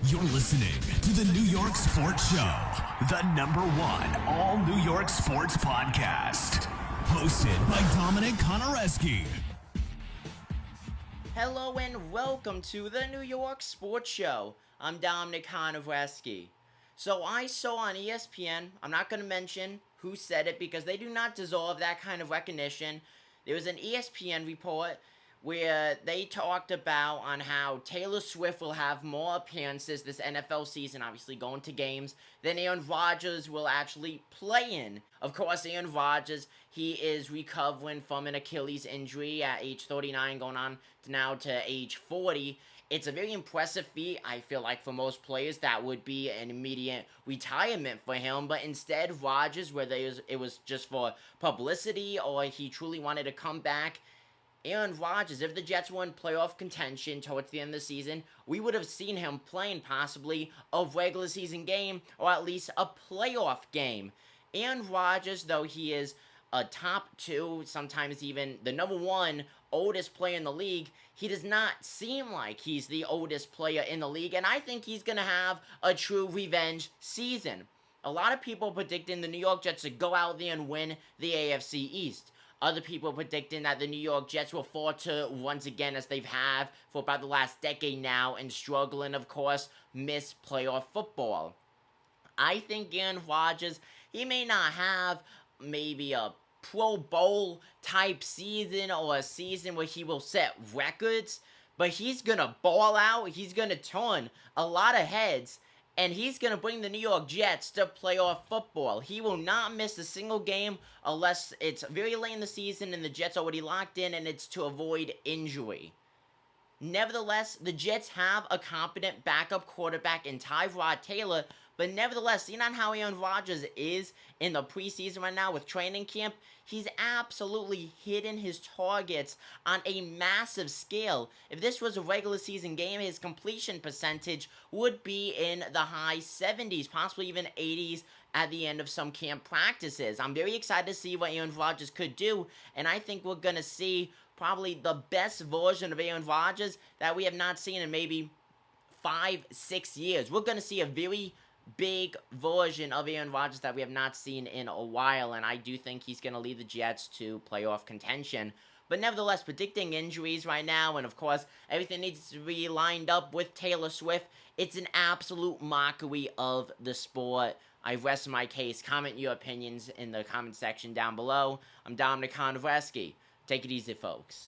You're listening to the New York Sports Show, the #1 all New York sports podcast. Hosted by Dominic Konareski. Hello and welcome to the New York Sports Show. I'm Dominic Konareski. So I saw on ESPN, I'm not going to mention who said it because they do not deserve that kind of recognition. There was an ESPN report where they talked about on how Taylor Swift will have more appearances this NFL season, obviously going to games, than Aaron Rodgers will actually play in. Of course, Aaron Rodgers, he is recovering from an Achilles injury at age 39, going on to age 40. It's a very impressive feat. I feel like for most players that would be an immediate retirement for him, but instead Rodgers, whether it was just for publicity or he truly wanted to come back, Aaron Rodgers, if the Jets were in playoff contention towards the end of the season, we would have seen him playing possibly a regular season game or at least a playoff game. Aaron Rodgers, though he is a top 2, sometimes even the #1 oldest player in the league, he does not seem like he's the oldest player in the league, and I think he's going to have a true revenge season. A lot of people predicting the New York Jets to go out there and win the AFC East. Other people predicting that the New York Jets will falter once again as they've had for about the last decade now and struggle and, of course, miss playoff football. I think Aaron Rodgers, he may not have maybe a Pro Bowl type season or a season where he will set records, but he's going to ball out, he's going to turn a lot of heads, and he's going to bring the New York Jets to playoff football. He will not miss a single game unless it's very late in the season and the Jets are already locked in and it's to avoid injury. Nevertheless, the Jets have a competent backup quarterback in Tyrod Taylor, but nevertheless, seeing on how Aaron Rodgers is in the preseason right now with training camp, he's absolutely hitting his targets on a massive scale. If this was a regular season game, his completion percentage would be in the high 70s, possibly even 80s at the end of some camp practices. I'm very excited to see what Aaron Rodgers could do, and I think we're going to see probably the best version of Aaron Rodgers that we have not seen in maybe 5-6 years. We're going to see a very big version of Aaron Rodgers that we have not seen in a while, and I do think he's going to lead the Jets to playoff contention. But nevertheless, predicting injuries right now, and of course, everything needs to be lined up with Taylor Swift, it's an absolute mockery of the sport. I rest my case. Comment your opinions in the comment section down below. I'm Dominic Konareski. Take it easy, folks.